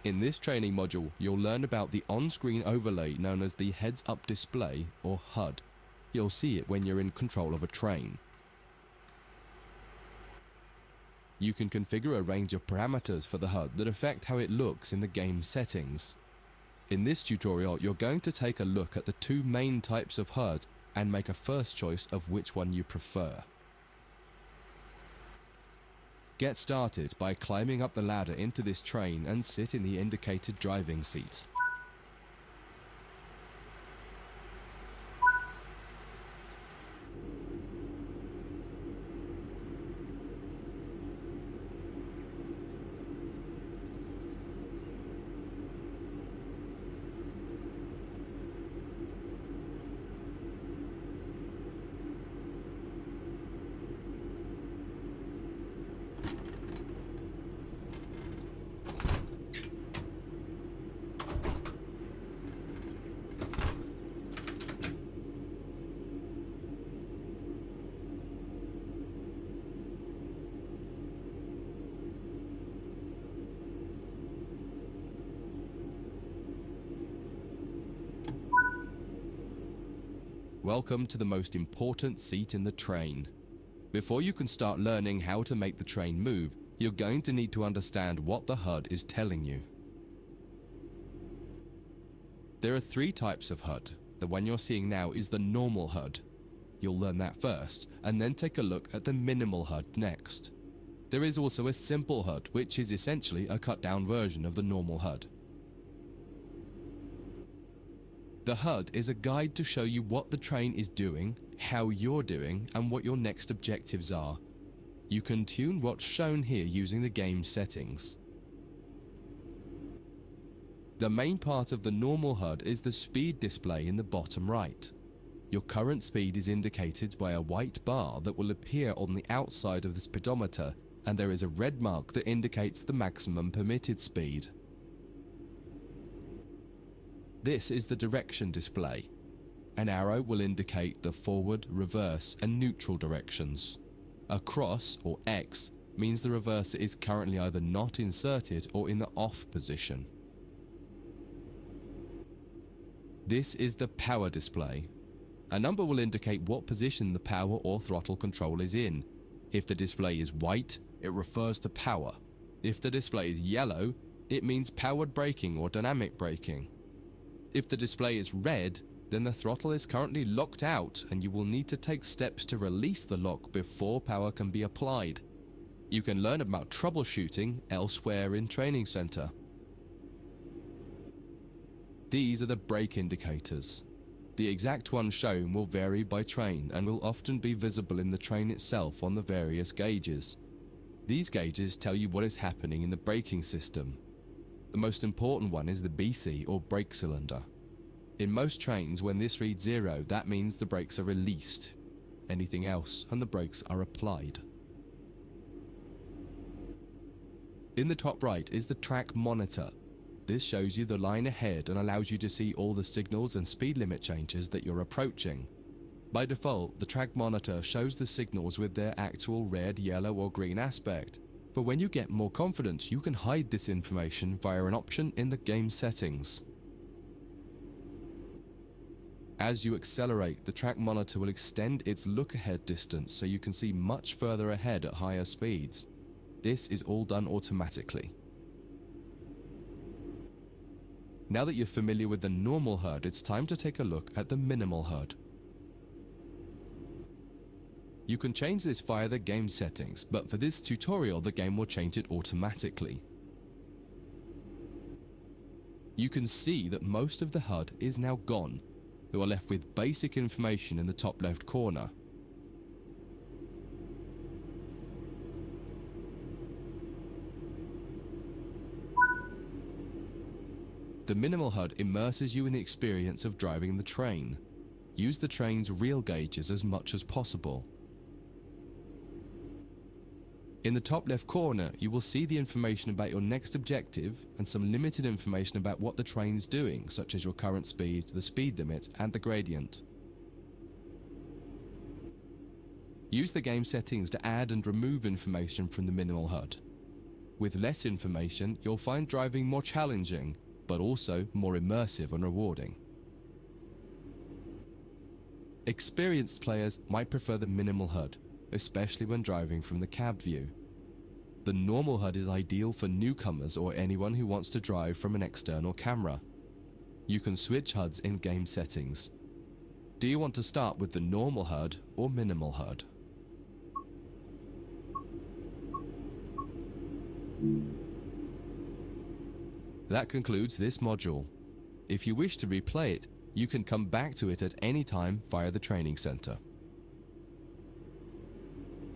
In this training module, you'll learn about the on-screen overlay known as the heads-up display or HUD. You'll see it when you're in control of a train. You can configure a range of parameters for the HUD that affect how it looks in the game settings. In this tutorial, you're going to take a look at the two main types of HUD and make a first choice of which one you prefer. Get started by climbing up the ladder into this train and sit in the indicated driving seat. Welcome to the most important seat in the train. Before you can start learning how to make the train move, you're going to need to understand what the HUD is telling you. There are three types of HUD. The one you're seeing now is the normal HUD. You'll learn that first, and then take a look at the minimal HUD next. There is also a simple HUD, which is essentially a cut-down version of the normal HUD. The HUD is a guide to show you what the train is doing, how you're doing, and what your next objectives are. You can tune what's shown here using the game settings. The main part of the normal HUD is the speed display in the bottom right. Your current speed is indicated by a white bar that will appear on the outside of the speedometer, and there is a red mark that indicates the maximum permitted speed. This is the direction display. An arrow will indicate the forward, reverse, and neutral directions. A cross, or X, means the reverser is currently either not inserted or in the off position. This is the power display. A number will indicate what position the power or throttle control is in. If the display is white, it refers to power. If the display is yellow, it means powered braking or dynamic braking. If the display is red, then the throttle is currently locked out and you will need to take steps to release the lock before power can be applied. You can learn about troubleshooting elsewhere in Training Center. These are the brake indicators. The exact one shown will vary by train and will often be visible in the train itself on the various gauges. These gauges tell you what is happening in the braking system. The most important one is the BC or brake cylinder. In most trains, when this reads 0, that means the brakes are released. Anything else and the brakes are applied. In the top right is the track monitor. This shows you the line ahead and allows you to see all the signals and speed limit changes that you're approaching. By default, the track monitor shows the signals with their actual red, yellow, or green aspect. But when you get more confident, you can hide this information via an option in the game settings. As you accelerate, the track monitor will extend its look-ahead distance so you can see much further ahead at higher speeds. This is all done automatically. Now that you're familiar with the normal HUD, it's time to take a look at the minimal HUD. You can change this via the game settings, but for this tutorial the game will change it automatically. You can see that most of the HUD is now gone. We are left with basic information in the top left corner. The minimal HUD immerses you in the experience of driving the train. Use the train's real gauges as much as possible. In the top left corner, you will see the information about your next objective and some limited information about what the train's doing, such as your current speed, the speed limit, and the gradient. Use the game settings to add and remove information from the minimal HUD. With less information, you'll find driving more challenging, but also more immersive and rewarding. Experienced players might prefer the minimal HUD, especially when driving from the cab view. The normal HUD is ideal for newcomers or anyone who wants to drive from an external camera. You can switch HUDs in game settings. Do you want to start with the normal HUD or minimal HUD? That concludes this module. If you wish to replay it, you can come back to it at any time via the training center.